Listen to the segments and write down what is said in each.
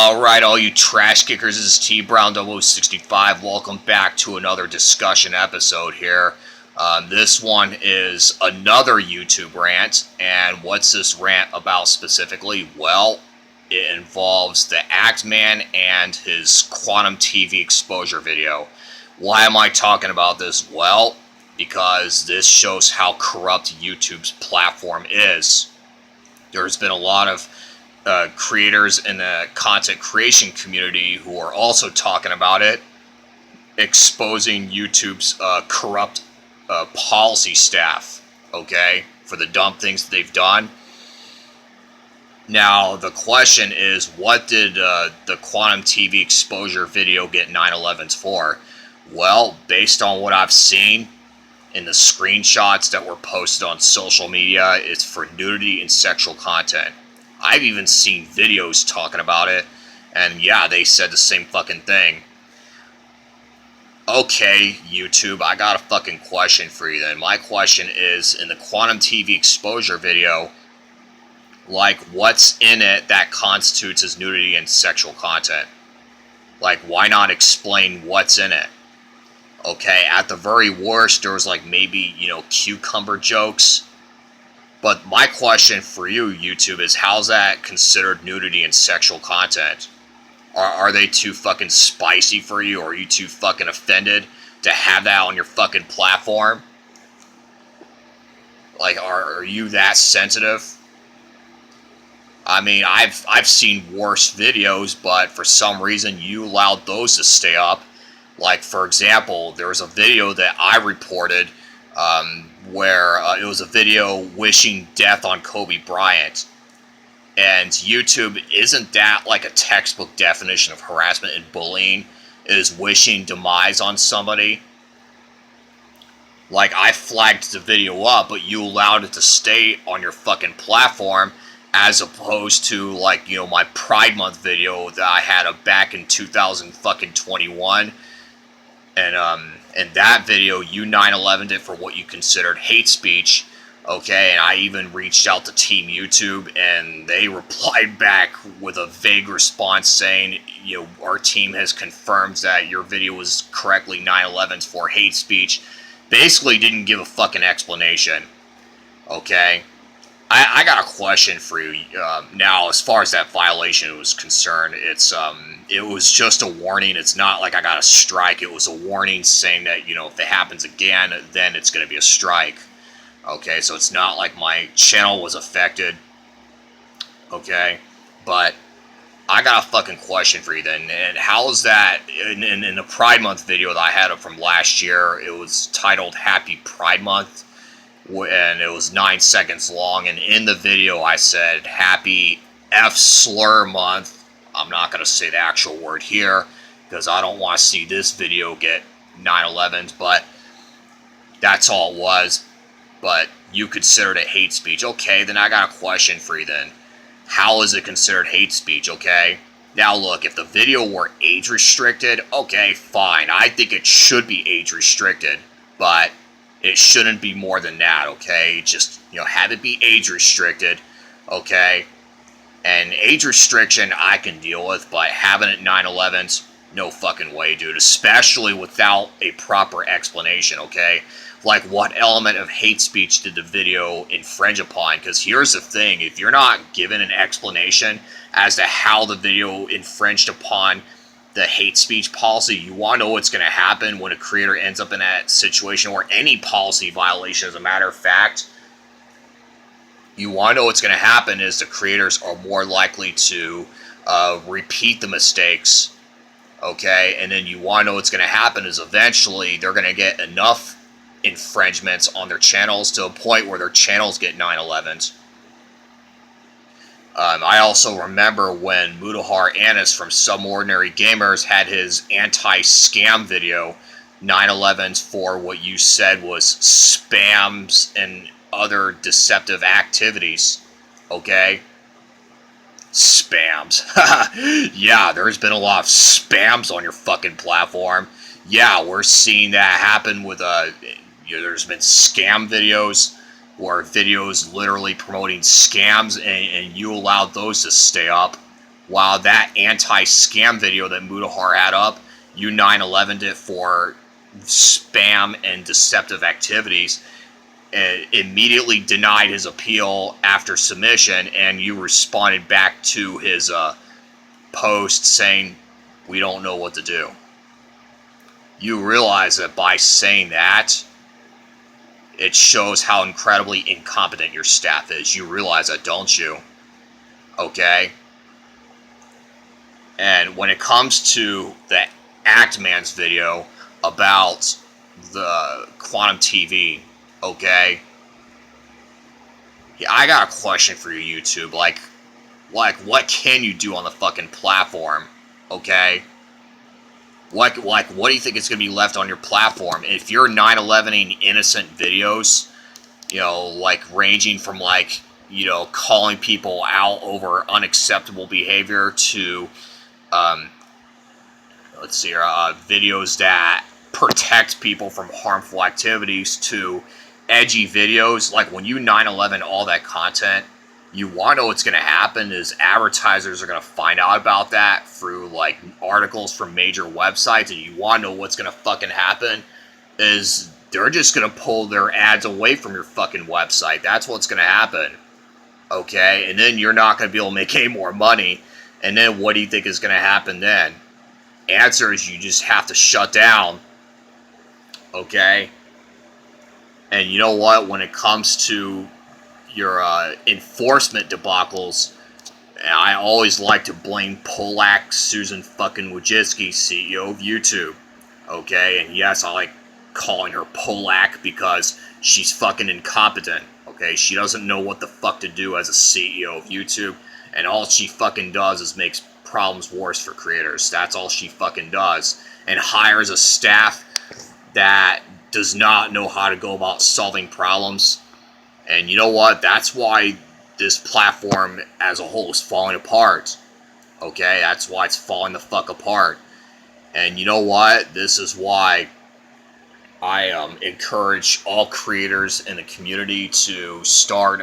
Alright, all you trash kickers, this is TBrown0065. Welcome back to another discussion episode here. This one is another YouTube rant, and what's this rant about specifically? Well, it involves the Actman and his Quantum TV exposure video. Why am I talking about this? Well, because this shows how corrupt YouTube's platform is. There's been a lot of creators in the content creation community who are also talking about it, exposing YouTube's corrupt policy staff, okay, for the dumb things that they've done. Now, the question is, what did the Quantum TV exposure video get 9/11s for? Well, based on what I've seen in the screenshots that were posted on social media, it's for nudity and sexual content. I've even seen videos talking about it, and yeah, they said the same fucking thing. Okay, YouTube, I got a fucking question for you then. My question is, in the Quantum TV exposure video, like, what's in it that constitutes as nudity and sexual content? Like, why not explain what's in it? Okay, at the very worst, there was like maybe, cucumber jokes. But my question for you, YouTube, is how's that considered nudity and sexual content? Are they too fucking spicy for you? Or are you too fucking offended to have that on your fucking platform? Like, are you that sensitive? I mean, I've seen worse videos, but for some reason you allowed those to stay up. Like, for example, there was a video that I reported where it was a video wishing death on Kobe Bryant. And YouTube, isn't that like a textbook definition of harassment and bullying? Is wishing demise on somebody? Like, I flagged the video up, but you allowed it to stay on your fucking platform, as opposed to, like, my Pride Month video that I had back in 2021. And that video, you 9/11'd it for what you considered hate speech, okay? And I even reached out to Team YouTube, and they replied back with a vague response saying, our team has confirmed that your video was correctly 9/11's for hate speech. Basically didn't give a fucking explanation, okay? I got a question for you. Now, as far as that violation was concerned, it was just a warning. It's not like I got a strike. It was a warning saying that, if it happens again, then it's going to be a strike. Okay, so it's not like my channel was affected. Okay, but I got a fucking question for you then. And how is that, in the Pride Month video that I had up from last year, it was titled Happy Pride Month. And it was 9 seconds long, and in the video I said Happy F slur month. I'm not going to say the actual word here because I don't want to see this video get 9/11s, but that's all it was. But you considered it hate speech. Okay, then I got a question for you then. How is it considered hate speech, okay? Now look, if the video were age restricted, okay, fine. I think it should be age restricted, but it shouldn't be more than that, okay? Just, have it be age restricted, okay? And age restriction I can deal with, but having it 9/11's, no fucking way, dude. Especially without a proper explanation, okay? Like, what element of hate speech did the video infringe upon? Because here's the thing, if you're not given an explanation as to how the video infringed upon the hate speech policy, you want to know what's going to happen when a creator ends up in that situation, or any policy violation, as a matter of fact. You want to know what's going to happen is the creators are more likely to repeat the mistakes, okay? And then you want to know what's going to happen is eventually they're going to get enough infringements on their channels to a point where their channels get 9/11s. I also remember when Mutahar Anis from Some Ordinary Gamers had his anti-scam video, 9/11's for what you said was spams and other deceptive activities, okay? Spams. Yeah, there's been a lot of spams on your fucking platform. Yeah, we're seeing that happen with, there's been scam videos, or videos literally promoting scams, and you allowed those to stay up. while that anti-scam video that Mudahar had up, you 9/11'd it for spam and deceptive activities, and immediately denied his appeal after submission, and you responded back to his post saying, we don't know what to do. You realize that by saying that, it shows how incredibly incompetent your staff is. You realize that, don't you? Okay? And when it comes to the Actman's video about the Quantum TV, okay? Yeah, I got a question for you, YouTube. Like, what can you do on the fucking platform, okay? What do you think is going to be left on your platform? If you're 9/11ing innocent videos, you know, like ranging from like, you know, calling people out over unacceptable behavior to, let's see here, videos that protect people from harmful activities to edgy videos, like when you 9/11 all that content, you want to know what's going to happen is advertisers are going to find out about that through like articles from major websites, and you want to know what's going to fucking happen is they're just going to pull their ads away from your fucking website. That's what's going to happen. Okay? And then you're not going to be able to make any more money. And then what do you think is going to happen then? Answer is you just have to shut down. Okay? And you know what? When it comes to your enforcement debacles, I always like to blame Polak Susan fucking Wojcicki, CEO of YouTube. Okay? And yes, I like calling her Polak because she's fucking incompetent. Okay? She doesn't know what the fuck to do as a CEO of YouTube. And all she fucking does is makes problems worse for creators. That's all she fucking does. And hires a staff that does not know how to go about solving problems. And you know what? That's why this platform as a whole is falling apart. Okay? That's why it's falling the fuck apart. And you know what? This is why I encourage all creators in the community to start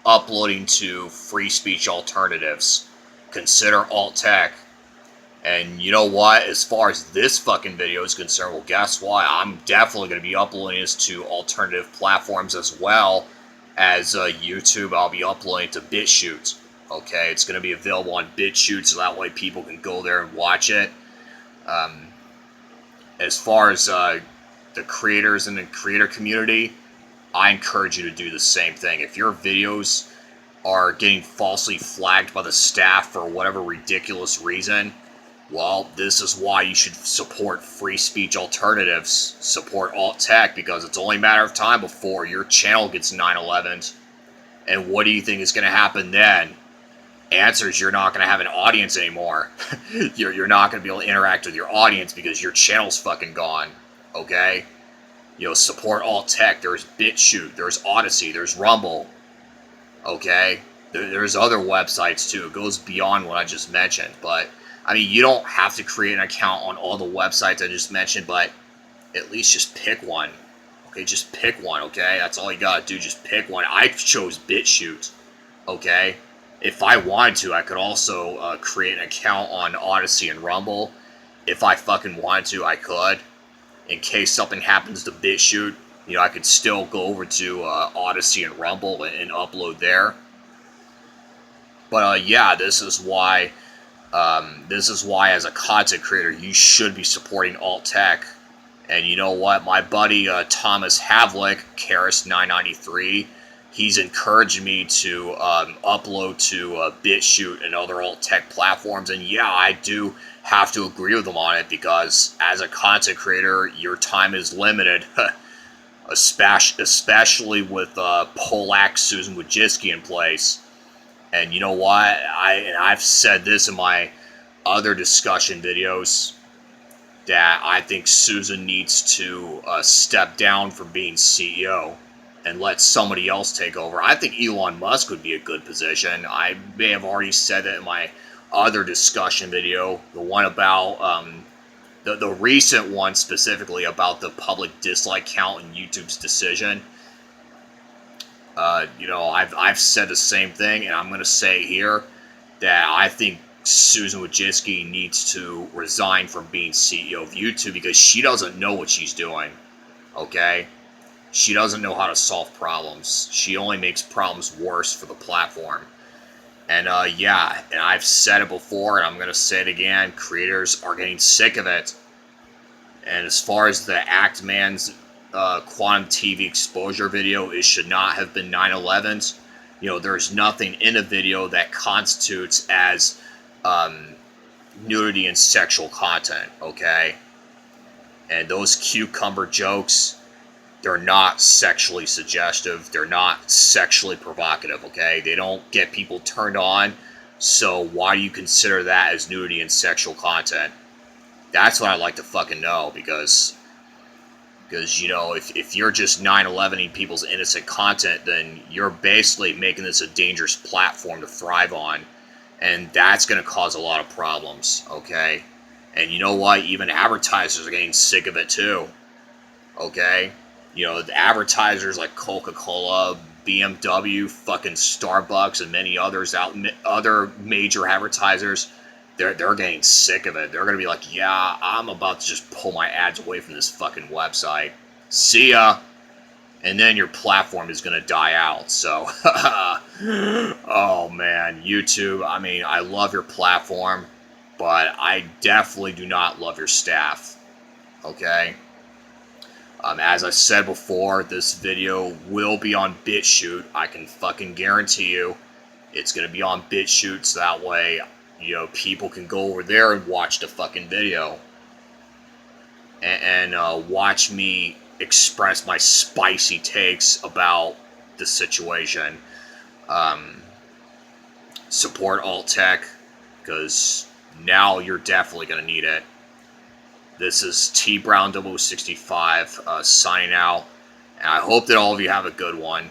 uploading to free speech alternatives. Consider alt tech. And you know what? As far as this fucking video is concerned, well, guess what? I'm definitely going to be uploading this to alternative platforms as well as YouTube. I'll be uploading to BitChute. Okay, it's going to be available on BitChute, so that way people can go there and watch it. As far as the creators in the creator community, I encourage you to do the same thing. If your videos are getting falsely flagged by the staff for whatever ridiculous reason, well, this is why you should support free speech alternatives, support alt tech, because it's only a matter of time before your channel gets 9/11'd. And what do you think is going to happen then? Answer is you're not going to have an audience anymore. You're not going to be able to interact with your audience because your channel's fucking gone. Okay? You know, support alt tech. There's BitChute, there's Odysee, there's Rumble. Okay? There's other websites too. It goes beyond what I just mentioned, but I mean, you don't have to create an account on all the websites I just mentioned, but at least just pick one. Okay, just pick one, okay? That's all you gotta do, just pick one. I chose BitChute, okay? If I wanted to, I could also create an account on Odysee and Rumble. If I fucking wanted to, I could. In case something happens to BitChute, you know, I could still go over to Odysee and Rumble and upload there. But yeah, this is why as a content creator, you should be supporting alt tech. And you know what? My buddy Thomas Havlick, Karis993, he's encouraged me to upload to BitChute and other alt tech platforms. And yeah, I do have to agree with him on it because as a content creator, your time is limited. Especially with Polak Susan Wojcicki in place. And you know what? I've said this in my other discussion videos that I think Susan needs to step down from being CEO and let somebody else take over. I think Elon Musk would be a good position. I may have already said that in my other discussion video, the one about the recent one specifically about the public dislike count and YouTube's decision. You know, I've said the same thing, and I'm going to say here that I think Susan Wojcicki needs to resign from being CEO of YouTube because she doesn't know what she's doing, okay? She doesn't know how to solve problems. She only makes problems worse for the platform. And yeah, and I've said it before, and I'm going to say it again, creators are getting sick of it. And as far as the Actman's Quantum TV exposure video, it should not have been 9/11's. You know, there's nothing in a video that constitutes as nudity and sexual content, okay? And those cucumber jokes, they're not sexually suggestive. They're not sexually provocative, okay? They don't get people turned on. So why do you consider that as nudity and sexual content? That's what I'd like to fucking know, because you know, if you're just 9/11ing people's innocent content, then you're basically making this a dangerous platform to thrive on. And that's going to cause a lot of problems, okay? And you know what? Even advertisers are getting sick of it too, okay? You know, the advertisers like Coca-Cola, BMW, fucking Starbucks, and many others other major advertisers, they're getting sick of it. They're going to be like, yeah, I'm about to just pull my ads away from this fucking website. See ya. And then your platform is going to die out. So, oh man, YouTube, I mean, I love your platform, but I definitely do not love your staff, okay? As I said before, this video will be on BitChute. I can fucking guarantee you it's going to be on BitChute, so that way, you know, people can go over there and watch the fucking video. And watch me express my spicy takes about the situation. Support alt tech, because now you're definitely going to need it. This is TBrown0065 signing out, and I hope that all of you have a good one.